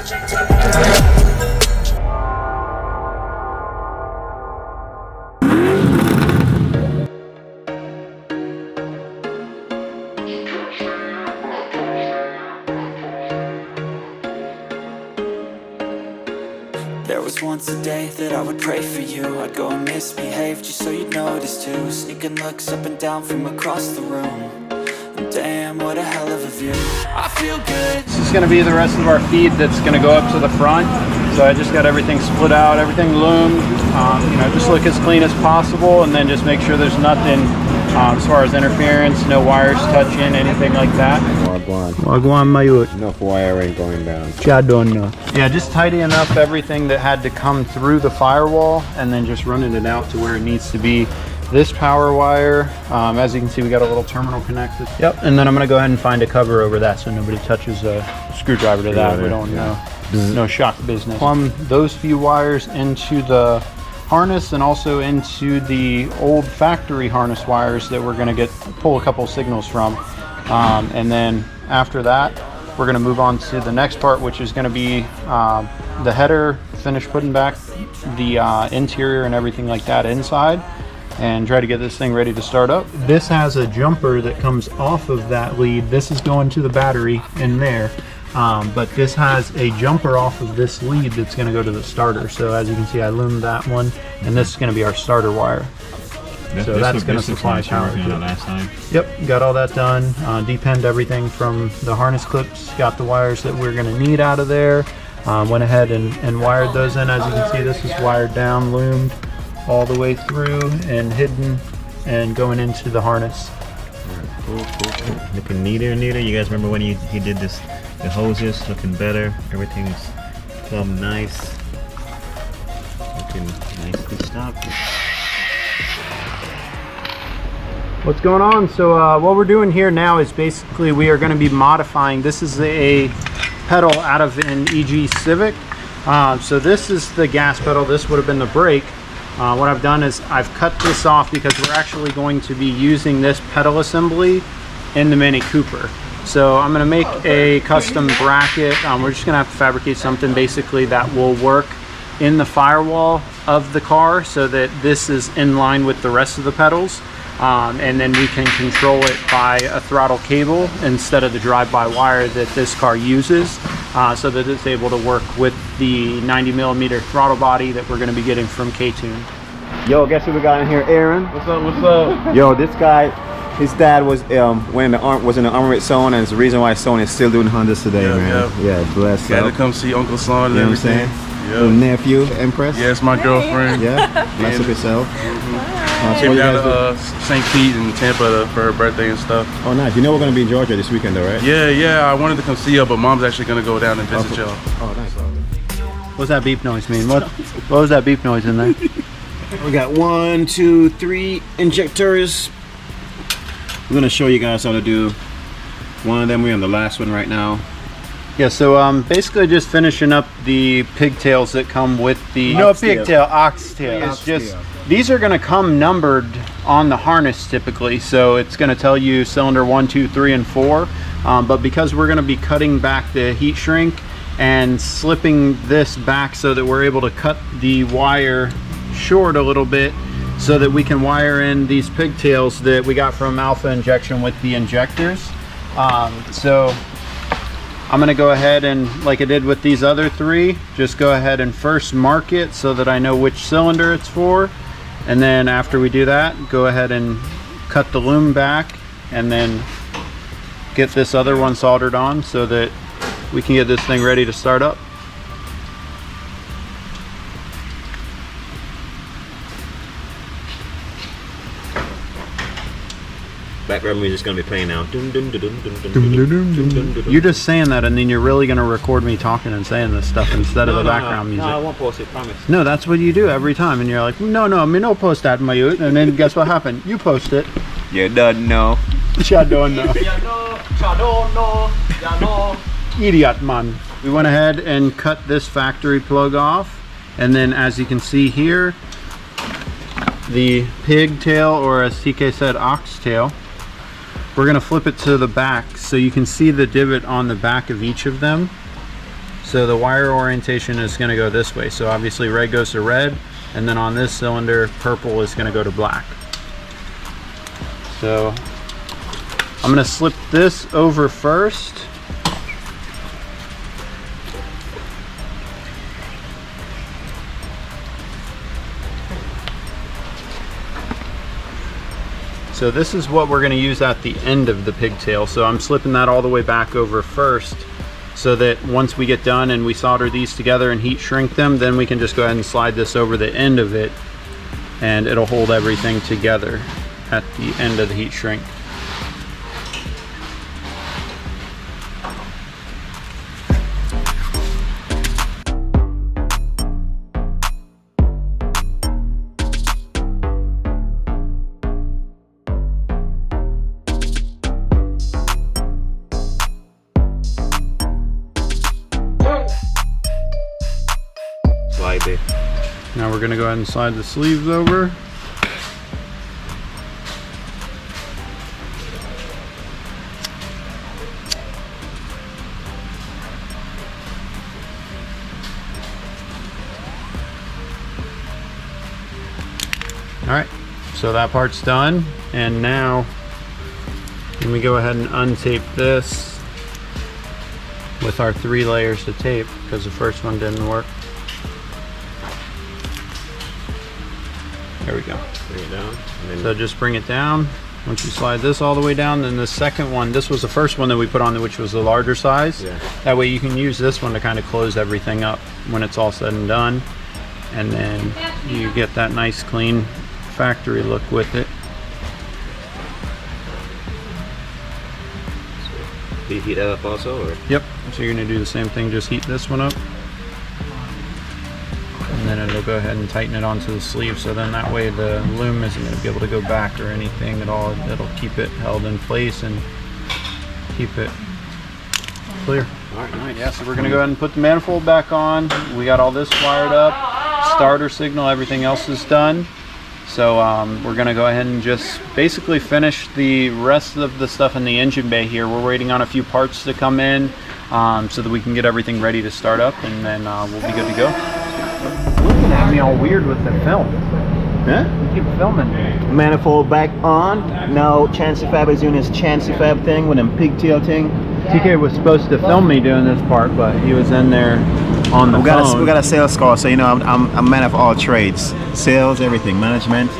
There was once a day that I would pray for you. I'd go and misbehave just so you'd notice too. Sneaking looks up and down from across the room. And damn, what a hell of a view. I feel good. This is going to be the rest of our feed that's going to go up to the front. So I just got everything split out, everything loomed. You know, just look as clean as possible, and then just make sure there's nothing as far as interference, no wires touching, anything like that. Wagwan mayut. Enough wiring going down. Yeah, just tidying up everything that had to come through the firewall, and then just running it out to where it needs to be. This power wire, as you can see, we got a little terminal connected. Yep, and then I'm gonna go ahead and find a cover over that so nobody touches a screwdriver to that. We don't know. No shock business. Plumb those few wires into the harness and also into the old factory harness wires that we're going to pull a couple signals from, and then after that we're going to move on to the next part, which is going to be the header, finish putting back the interior and everything like that inside, and try to get this thing ready to start up. This has a jumper that comes off of that lead. This is going to the battery in there. But this has a jumper off of this lead that's going to go to the starter. So as you can see, I loomed that one, and this is going to be our starter wire. So that's going to supply power to it. Last time. Yep, got all that done. Depenned everything from the harness clips, got the wires that we're going to need out of there. Went ahead and wired those in. As you can see, this is wired down, loomed all the way through and hidden and going into the harness. Cool. Looking neater and neater. You guys remember when he did this? The hoses looking better. Everything's plumb nice. Looking nicely stocked. What's going on? So what we're doing here now is basically we are going to be modifying. This is a pedal out of an EG Civic. So this is the gas pedal. This would have been the brake. What I've done is I've cut this off because we're actually going to be using this pedal assembly in the Mini Cooper. So I'm going to make a custom bracket. We're just going to have to fabricate something basically that will work in the firewall of the car so that this is in line with the rest of the pedals. And then we can control it by a throttle cable instead of the drive-by wire that this car uses, so that it's able to work with the 90mm throttle body that we're going to be getting from K-Tune. Yo, guess who we got in here? Aaron. What's up? Yo, this guy, his dad was in the army with Sone, and it's the reason why Sone is still doing Hondas today, man. Yeah, bless. Got to come see Uncle Son and you know what I'm saying? Yep. Nephew, Empress. Yeah, it's my girlfriend. Yeah, nice of yourself. Came down to St. Pete and Tampa for her birthday and stuff. Oh, nice. You know we're going to be in Georgia this weekend, though, right? Yeah. I wanted to come see her, but Mom's actually going to go down and visit y'all. Oh, nice. What's that beep noise mean? What was that beep noise in there? We got 1, 2, 3 injectors. We're going to show you guys how to do one of them. We're on the last one right now. Yeah, so basically just finishing up the pigtails that come with the oxtail. It's just these are going to come numbered on the harness typically, so it's going to tell you cylinder 1, 2, 3, and 4. But because we're going to be cutting back the heat shrink and slipping this back so that we're able to cut the wire short a little bit, so that we can wire in these pigtails that we got from Alpha Injection with the injectors. So I'm going to go ahead and, like I did with these other three, just go ahead and first mark it so that I know which cylinder it's for, and then after we do that, go ahead and cut the loom back and then get this other one soldered on so that we can get this thing ready to start up. Background music's gonna be playing now. You're just saying that, and then you're really gonna record me talking and saying this stuff instead of the background music. No, I won't post it, promise. No, that's what you do every time, and you're like, no, me no post that in my youth, and then guess what happened? You post it. You don't know. I don't know. Idiot man. We went ahead and cut this factory plug off, and then as you can see here, the pigtail, or as TK said, oxtail, we're going to flip it to the back so you can see the divot on the back of each of them. So the wire orientation is going to go this way. So obviously red goes to red, and then on this cylinder, purple is going to go to black. So I'm going to slip this over first. So this is what we're going to use at the end of the pigtail. So I'm slipping that all the way back over first, so that once we get done and we solder these together and heat shrink them, then we can just go ahead and slide this over the end of it, and it'll hold everything together at the end of the heat shrink. Now we're going to go ahead and slide the sleeves over. Alright, so that part's done, and now let me go ahead and untape this with our 3 layers of tape, because the first one didn't work. There we go. Bring it down. And then So just bring it down. Once you slide this all the way down, then the second one, this was the first one that we put on, which was the larger size. Yeah. That way you can use this one to kind of close everything up when it's all said and done. And then you get that nice clean factory look with it. do you heat that up also, or? Yep. So you're going to do the same thing, just heat this one up. And then it'll go ahead and tighten it onto the sleeve, so then that way the loom isn't going to be able to go back or anything at all. It'll keep it held in place and keep it clear. Alright, nice. Yeah, so we're going to go ahead and put the manifold back on. We got all this wired up, starter signal, everything else is done. So we're going to go ahead and just basically finish the rest of the stuff in the engine bay here. We're waiting on a few parts to come in so that we can get everything ready to start up, and then we'll be good to go. Looking at me all weird with the film. Huh? You keep filming. Manifold back on. Now Chancey Fab is doing his Chancey Fab thing with them pigtail thing. TK was supposed to film me doing this part, but he was in there on the phone. We got a sales call, so you know I'm a man of all trades, sales, everything, management.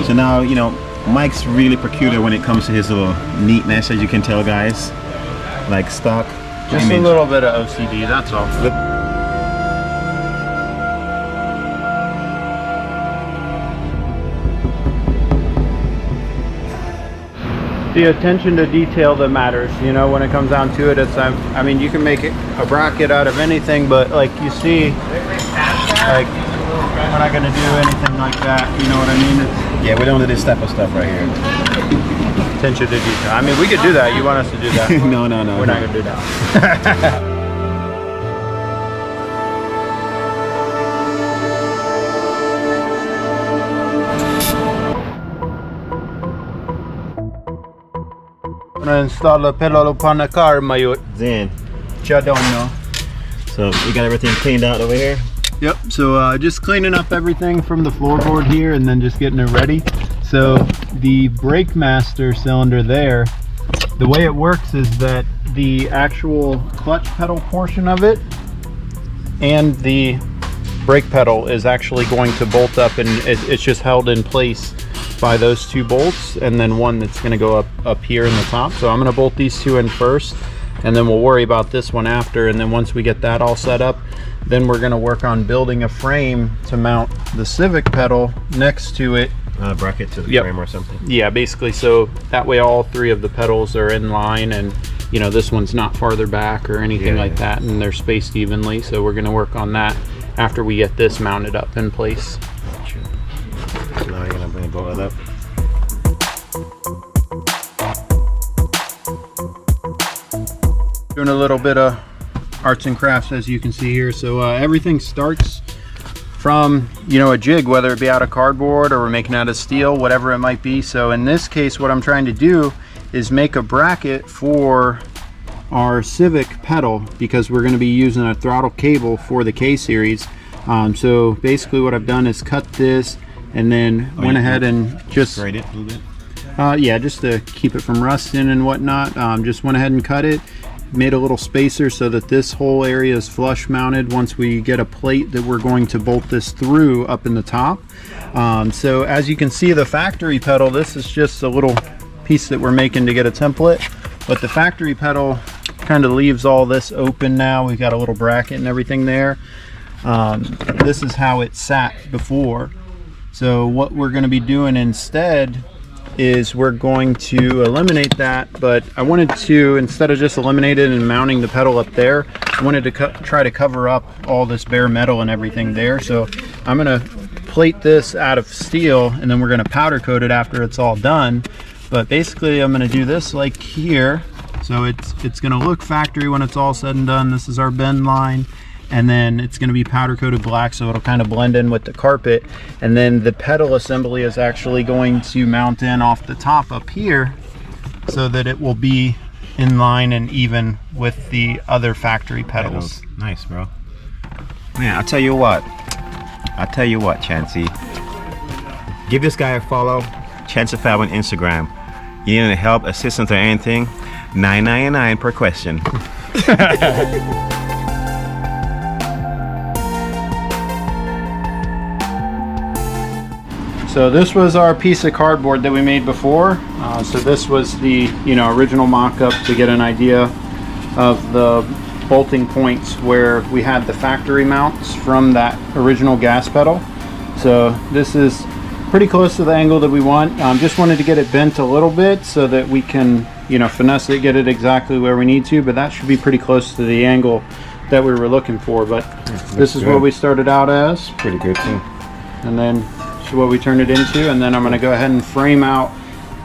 So now you know Mike's really peculiar when it comes to his little neatness, as you can tell, guys. Like stock. Just image. a little bit of OCD, that's all. The attention to detail that matters, you know, when it comes down to it. It's I mean, you can make it a bracket out of anything, but like you see, like we're not gonna do anything like that, you know what I mean? It's Yeah, we don't do this type of stuff right here. attention to detail. I mean, we could do that. You want us to do that? No. We're not gonna do that. I'm gonna install a pillow upon the car, my youth. Then, Which I don't know. so we got everything cleaned out over here. Yep, so just cleaning up everything from the floorboard here and then just getting it ready. So the brake master cylinder there, the way it works is that the actual clutch pedal portion of it and the brake pedal is actually going to bolt up, and it's just held in place by those two bolts, and then one that's going to go up here in the top. So I'm going to bolt these two in first, and then we'll worry about this one after. And then once we get that all set up, then we're going to work on building a frame to mount the Civic pedal next to it. A bracket to the Yep. frame or something. Yeah, basically, so that way all three of the pedals are in line, and you know, this one's not farther back or anything like that, and they're spaced evenly. So we're going to work on that after we get this mounted up in place. So now you're gonna bring both up. Doing a little bit of arts and crafts, as you can see here. So everything starts from, you know, a jig, whether it be out of cardboard or we're making out of steel, whatever it might be. So in this case, what I'm trying to do is make a bracket for our Civic pedal because we're going to be using a throttle cable for the K series. So basically what I've done is cut this and then went ahead and just grade it a little bit. Yeah, just to keep it from rusting and whatnot. Just went ahead and cut it, made a little spacer so that this whole area is flush mounted once we get a plate that we're going to bolt this through up in the top. So as you can see, the factory pedal, this is just a little piece that we're making to get a template, but the factory pedal kind of leaves all this open now. We've got a little bracket and everything there. This is how it sat before. So what we're going to be doing instead is we're going to eliminate that, but I wanted to, instead of just eliminate it and mounting the pedal up there, I wanted to try to cover up all this bare metal and everything there. So I'm going to plate this out of steel and then we're going to powder coat it after it's all done. But basically I'm going to do this like here, so it's going to look factory when it's all said and done. This is our bend line, and then it's going to be powder coated black, so it'll kind of blend in with the carpet. And then the pedal assembly is actually going to mount in off the top up here so that it will be in line and even with the other factory pedals. Nice, bro. Man, I'll tell you what, Chancey, give this guy a follow, Chance of Fab on Instagram. You need any help, assistance, or anything, $9.99 per question. So this was our piece of cardboard that we made before. So this was the original mock-up to get an idea of the bolting points where we had the factory mounts from that original gas pedal. So this is pretty close to the angle that we want. Just wanted to get it bent a little bit so that we can finesse it, get it exactly where we need to, but that should be pretty close to the angle that we were looking for. But this is what we started out as. Pretty good too. And then what we turned it into, and then I'm going to go ahead and frame out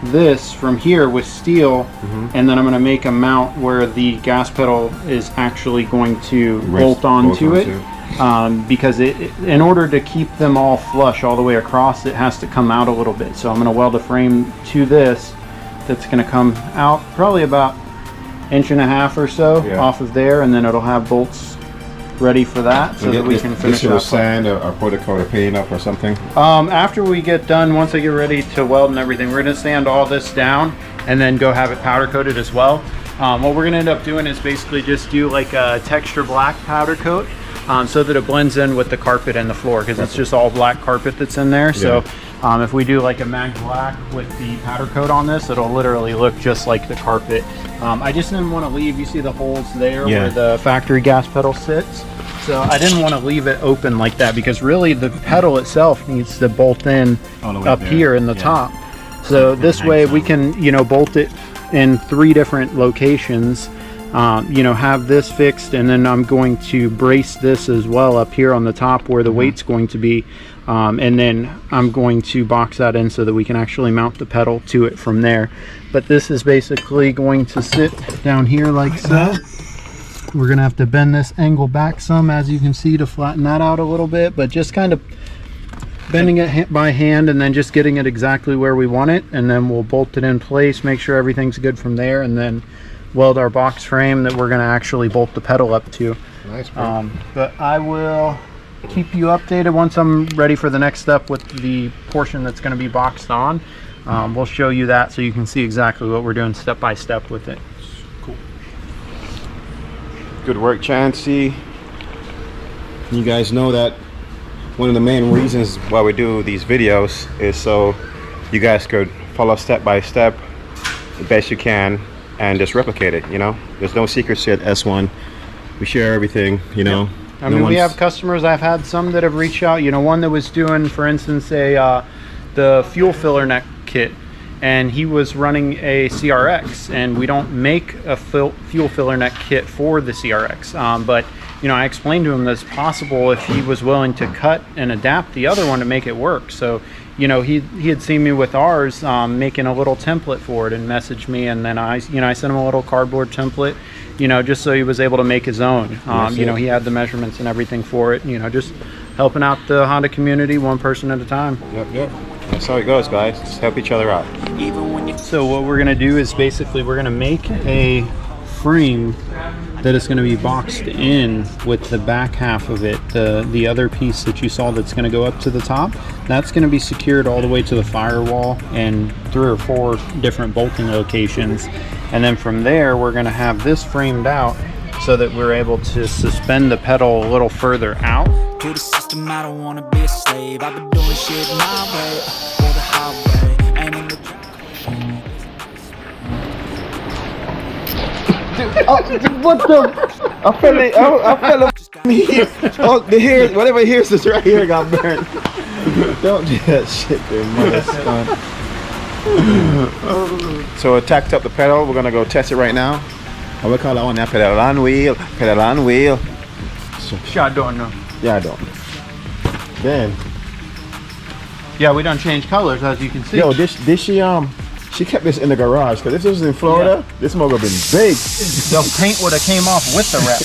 this from here with steel, and then I'm going to make a mount where the gas pedal is actually going to bolt onto it, because in order to keep them all flush all the way across, it has to come out a little bit. So I'm going to weld a frame to this that's going to come out probably about 1.5 inches or so off of there, and then it'll have bolts ready for that so that we can finish this up. sand or put a coat of paint up or something? After we get done, once I get ready to weld and everything, we're going to sand all this down and then go have it powder coated as well. What we're going to end up doing is basically just do like a texture black powder coat, so that it blends in with the carpet and the floor, because it's just all black carpet that's in there. So if we do like a matte black with the powder coat on this, it'll literally look just like the carpet. I just didn't want to leave, you see the holes there where the factory gas pedal sits, so I didn't want to leave it open like that, because really the pedal itself needs to bolt in up here in the top. So this way we can bolt it in 3 different locations, have this fixed, and then I'm going to brace this as well up here on the top where the weight's going to be, and then I'm going to box that in so that we can actually mount the pedal to it from there. But this is basically going to sit down here like so. We're gonna have to bend this angle back some, as you can see, to flatten that out a little bit, but just kind of bending it by hand and then just getting it exactly where we want it, and then we'll bolt it in place, make sure everything's good from there, and then weld our box frame that we're going to actually bolt the pedal up to. Nice, bro. But I will keep you updated once I'm ready for the next step with the portion that's going to be boxed on. We'll show you that so you can see exactly what we're doing step by step with it. Cool. Good work, Chancey. You guys know that one of the main reasons why we do these videos is so you guys could follow step by step the best you can and just replicate it. There's no secrets here at S1. We share everything. I mean, we have customers, I've had some that have reached out, one that was doing, for instance, the fuel filler neck kit, and he was running a CRX, and we don't make a fuel filler neck kit for the CRX, but I explained to him that it's possible if he was willing to cut and adapt the other one to make it work. So he had seen me with ours, making a little template for it, and messaged me, and then I sent him a little cardboard template, just so he was able to make his own. He had the measurements and everything for it, just helping out the Honda community one person at a time. Yep. That's how it goes, guys. Just help each other out. So what we're gonna do is basically we're gonna make a frame that is going to be boxed in with the back half of it, the other piece that you saw that's going to go up to the top, that's going to be secured all the way to the firewall and 3 or 4 different bolting locations. And then from there, we're going to have this framed out so that we're able to suspend the pedal a little further out. To the system, I don't wanna be a slave. I've been doing shit my way, or the highway. And in the What the? I feel it. I feel it. Oh, the hair, whatever hairs is right here got burned. Don't do that shit, dude. So I tacked up the pedal. We're gonna go test it right now. How we call that one? Pedal on wheel. Pedal on wheel. So, I don't know. yeah, I don't. Then, Yeah, we don't change colors, as you can see. yo, she kept this in the garage because if this was in Florida, this mug would have been big. The paint would have came off with the wrap.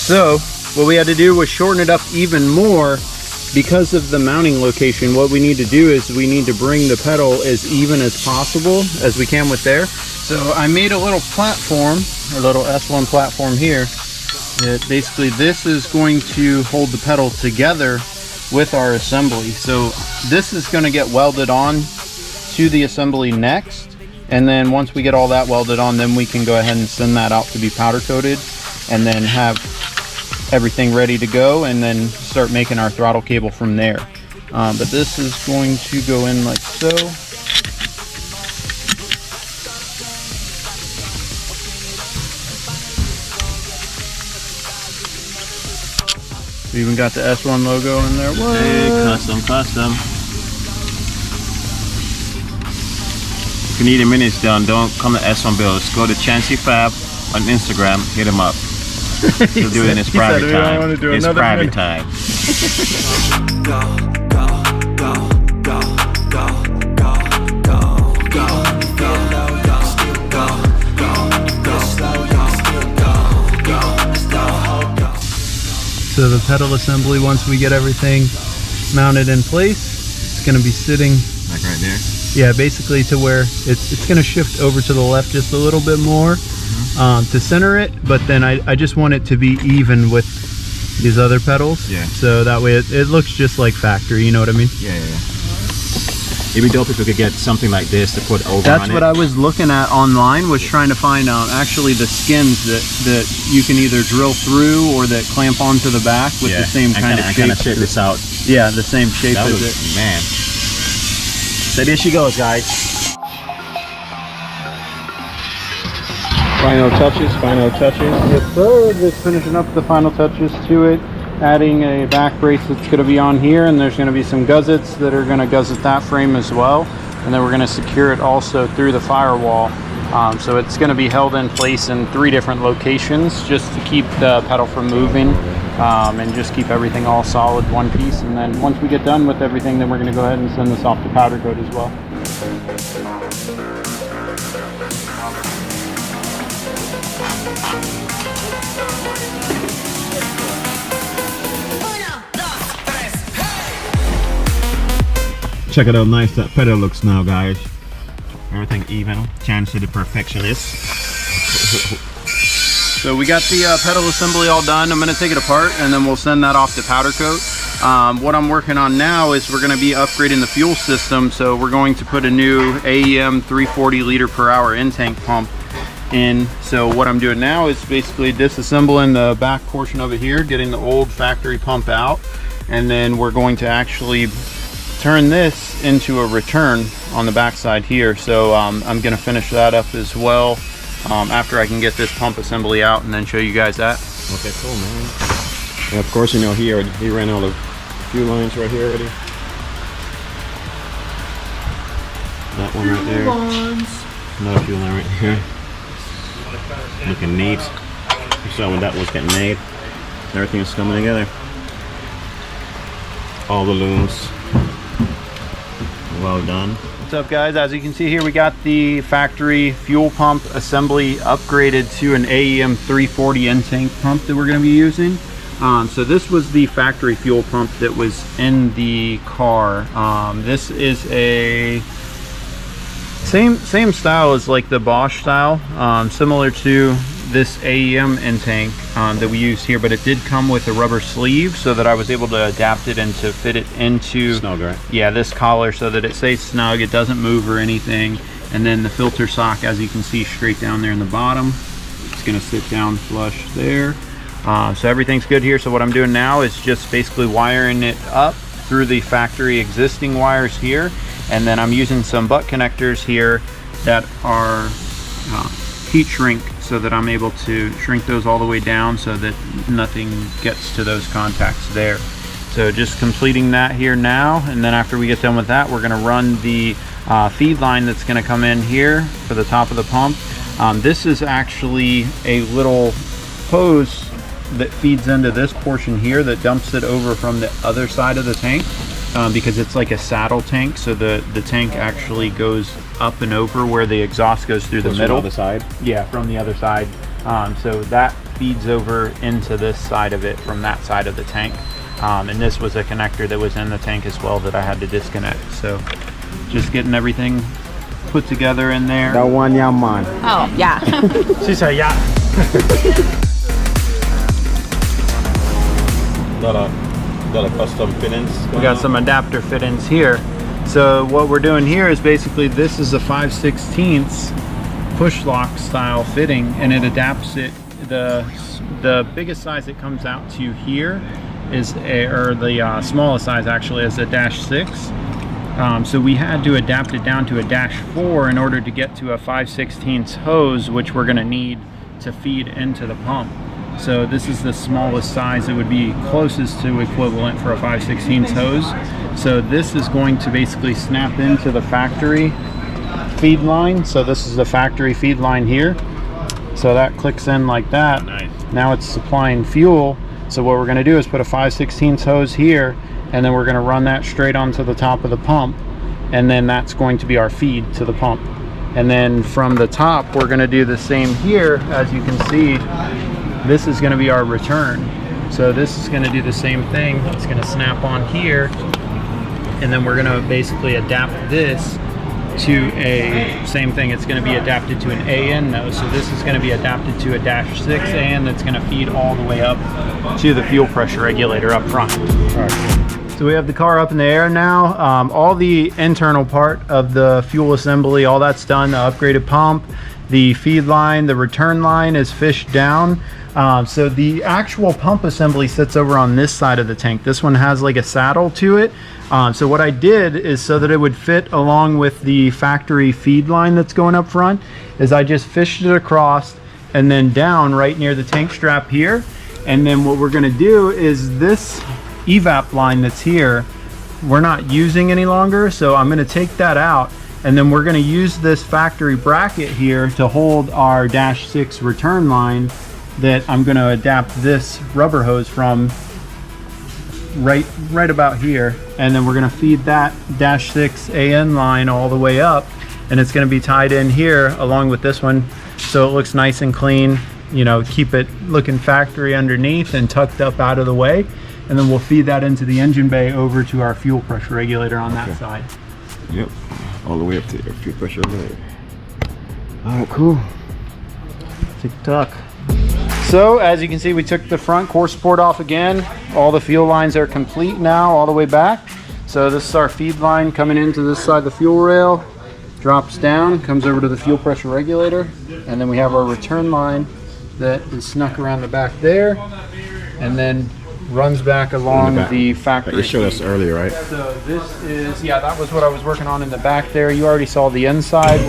So what we had to do was shorten it up even more. Because of the mounting location, what we need to do is we need to bring the pedal as even as possible as we can with there. So I made a little platform, a little S1 platform here. Basically this is going to hold the pedal together with our assembly. So this is going to get welded on to the assembly next, and then once we get all that welded on, then we can go ahead and send that out to be powder coated and then have everything ready to go and then start making our throttle cable from there. But this is going to go in like so. We even got the S1 logo in there. What? Hey, custom. If you need a minutes done, don't come to S1 Builds. Go to Chancey Fab on Instagram. Hit him up. He'll do it in his private time. His private time. go, go, go, go, go, go, go, go, go, go, go, go, slow, go, go, go. So the pedal assembly, once we get everything mounted in place, it's going to be sitting Like right there. Yeah, basically to where it's going to shift over to the left just a little bit more to center it, but then I just want it to be even with these other pedals. Yeah. So that way it looks just like factory, you know what I mean? Yeah. It'd be dope if we could get something like this to put over That's on what it. I was looking at online, was trying to find actually the skins that you can either drill through or that clamp onto the back with the same kind of shape. kind of shape this out. Yeah, the same shape That as was, it. man. So there she goes, guys. Final touches. Yes sir, just finishing up the final touches to it. Adding a back brace that's going to be on here, and there's going to be some gussets that are going to gusset that frame as well, and then we're going to secure it also through the firewall. So it's going to be held in place in 3 different locations just to keep the pedal from moving and just keep everything all solid, one piece. And then once we get done with everything, then we're going to go ahead and send this off to powder coat as well. Check it out, nice that pedal looks now, guys. Everything even. Chance to the perfectionist. So we got the pedal assembly all done. I'm going to take it apart and then we'll send that off to powder coat. What I'm working on now is we're going to be upgrading the fuel system. So we're going to put a new AEM 340 liter per hour in-tank pump in. So what I'm doing now is basically disassembling the back portion of it here, getting the old factory pump out, and then we're going to actually turn this into a return on the back side here. So I'm going to finish that up as well after I can get this pump assembly out and then show you guys that. Okay, cool, man. And of course, you know, he ran all the fuel lines right here already. That one right there. Another fuel line right here. Looking neat. You saw when that was getting made. Everything is coming together. All the looms. Well done. What's up guys, as you can see here we got the factory fuel pump assembly upgraded to an AEM 340 in-tank pump that we're going to be using. So this was the factory fuel pump that was in the car. This is a Same style as like the Bosch style, similar to this AEM in tank that we use here, but it did come with a rubber sleeve so that I was able to adapt it and to fit it into Snug, right? Yeah, this collar so that it stays snug, it doesn't move or anything. And then the filter sock, as you can see straight down there in the bottom, it's going to sit down flush there. So everything's good here. So what I'm doing now is just basically wiring it up through the factory existing wires here, and then I'm using some butt connectors here that are heat shrink, so that I'm able to shrink those all the way down so that nothing gets to those contacts there. So just completing that here now, and then after we get done with that, we're going to run the feed line that's going to come in here for the top of the pump. This is actually a little hose that feeds into this portion here that dumps it over from the other side of the tank, because it's like a saddle tank, so the tank actually goes up and over where the exhaust goes through the middle. From the other side? Yeah, from the other side. So that feeds over into this side of it from that side of the tank. And this was a connector that was in the tank as well that I had to disconnect. So just getting everything put together in there. That one, yeah, man. Oh, yeah. She said, yeah. Got a custom fittings. We got some adapter fittings here. So what we're doing here is basically, this is a 5/16 push lock style fitting, and it adapts it. The biggest size it comes out to here is the smallest size actually is a -6. So we had to adapt it down to a -4 in order to get to a 5/16 hose, which we're going to need to feed into the pump. So this is the smallest size that would be closest to equivalent for a 5/16 hose. So this is going to basically snap into the factory feed line. So this is the factory feed line here. So that clicks in like that. Nice. Now it's supplying fuel. So what we're going to do is put a 5/16 hose here, and then we're going to run that straight onto the top of the pump, and then that's going to be our feed to the pump. And then from the top, we're going to do the same here. As you can see, this is going to be our return. So this is going to do the same thing. It's going to snap on here, and then we're going to basically adapt this to a same thing. It's going to be adapted to an AN though. So this is going to be adapted to a -6 AN that's going to feed all the way up to the fuel pressure regulator up front. All right. So we have the car up in the air now. All the internal part of the fuel assembly, all that's done. The upgraded pump, the feed line, the return line is fished down. So the actual pump assembly sits over on this side of the tank. This one has like a saddle to it. So what I did is, so that it would fit along with the factory feed line that's going up front, is I just fished it across and then down right near the tank strap here. And then what we're gonna do is this evap line that's here, we're not using any longer. So I'm gonna take that out, and then we're gonna use this factory bracket here to hold our -6 return line that I'm gonna adapt this rubber hose from right about here. And then we're gonna feed that -6 AN line all the way up, and it's gonna be tied in here along with this one, so it looks nice and clean. You know, keep it looking factory underneath and tucked up out of the way. And then we'll feed that into the engine bay over to our fuel pressure regulator on that side. Yep, all the way up to your fuel pressure regulator. All right, cool. Tick-tock. So as you can see, we took the front core support off again. All the fuel lines are complete now, all the way back. So this is our feed line coming into this side of the fuel rail, drops down, comes over to the fuel pressure regulator, and then we have our return line that is snuck around the back there, and then runs back along the factory. You showed us earlier, right? So this is, yeah, that was what I was working on in the back there. You already saw the inside.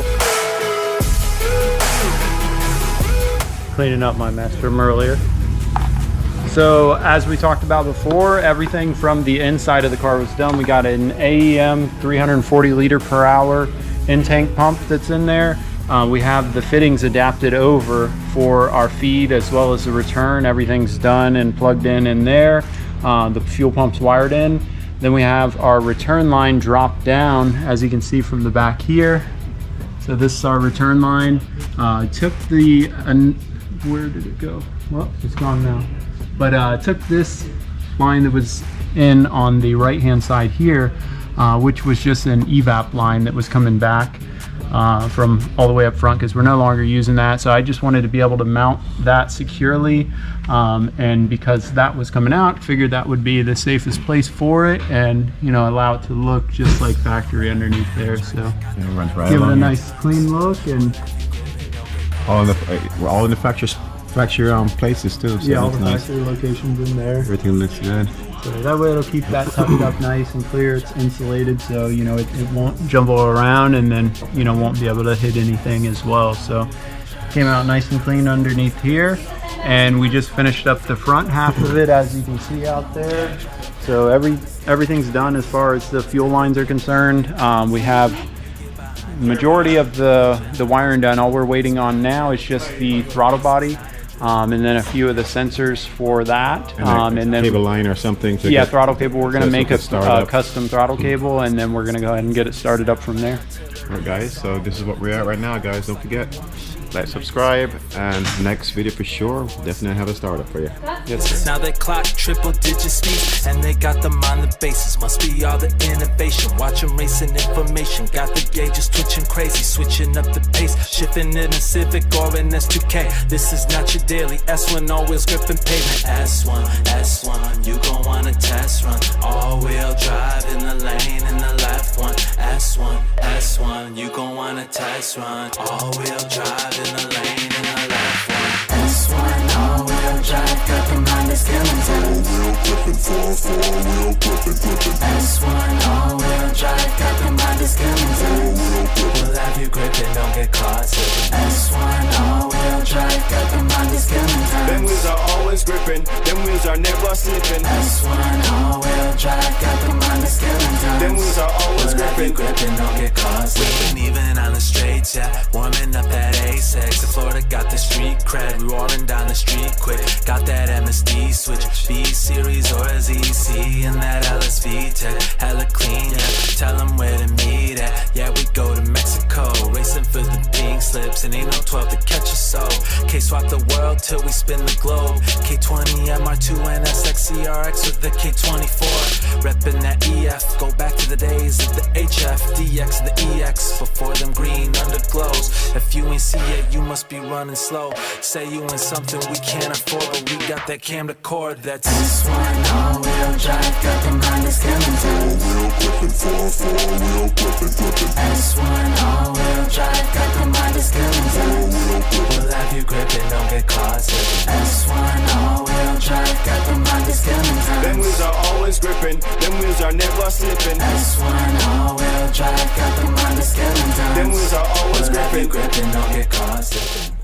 Cleaning up my mess from earlier. So as we talked about before, everything from the inside of the car was done. We got an AEM 340 liter per hour in-tank pump that's in there. We have the fittings adapted over for our feed as well as the return. Everything's done and plugged in there. The fuel pump's wired in. Then we have our return line dropped down, as you can see from the back here. So this is our return line. Took the, where did it go? Well, it's gone now. But took this line that was in on the right hand side here, which was just an evap line that was coming back. from all the way up front, because we're no longer using that. So I just wanted to be able to mount that securely, and because that was coming out, figured that would be the safest place for it, and you know, allow it to look just like factory underneath there. So give it a nice clean look, and all in the factory places too. So yeah, all the nice. factory locations in there. Everything looks good. So that way it'll keep that tucked up nice and clear. It's insulated, so you know it won't jumble around, and then you know won't be able to hit anything as well. So came out nice and clean underneath here, and we just finished up the front half of it, as you can see out there. So everything's done as far as the fuel lines are concerned. We have majority of the wiring done. All we're waiting on now is just the throttle body. And then a few of the sensors for that, and then cable line or something. Yeah, throttle cable. We're going to make a custom throttle cable, and then we're going to go ahead and get it started up from there. All right, guys. So this is what we're at right now, guys. Don't forget, like, subscribe, and next video for sure, we'll definitely have a startup for you. Yes. Now they clock triple digit speeds, and they got them on the bases. Must be all the innovation. Watch them racing information. Got the gauges twitching crazy, switching up the pace, shifting in a Civic or an S2K. This is not your daily S1, always gripping pavement. S1, you gon' want a test run. All-wheel drive in the lane in the left one. S1, you gon' want a test run. All-wheel drive in the lane in the left one. S1, all-wheel drive, got them Honda Civic. All-wheel gripping, 4-wheel gripping. S1, all-wheel drive, got them Honda Civic. We'll have you gripping, don't get caught slipping. S1, all-wheel drive, got them Honda Civic. Them wheels are always gripping, them wheels are never slipping. S1, all-wheel drive, got them Honda Civic. Them wheels are always gripping, don't get caught slipping. Even on the straights, yeah, warming up that A6. In Florida got the street cred, rolling down the street quick. Got that MSD switch, B-Series or a ZC, and that LSV tech, hella clean, yeah. Tell them where to meet at, yeah, we go to Mexico. Racing for the pink slips, and ain't no 12 to catch us, so K-swap the world till we spin the globe. K20, MR2, and SXCRX with the K24. Reppin' that EF, go back to the days of the HF, DX, the EX, before them green underglows. If you ain't see it, you must be running slow. Say you in something we can't afford, but we got that camcorder that's S1, all-wheel drive, got them Honda Civic. All-wheel gripping, 4-wheel gripping. S1, all-wheel drive, got them Honda Civic. We'll have you gripping, don't get caught slipping. S1, all-wheel drive, got them Honda Civic. Them wheels are always gripping, them wheels are never slipping. S1, all-wheel drive, got them Honda Civic. Them wheels are always gripping, don't get caught slipping.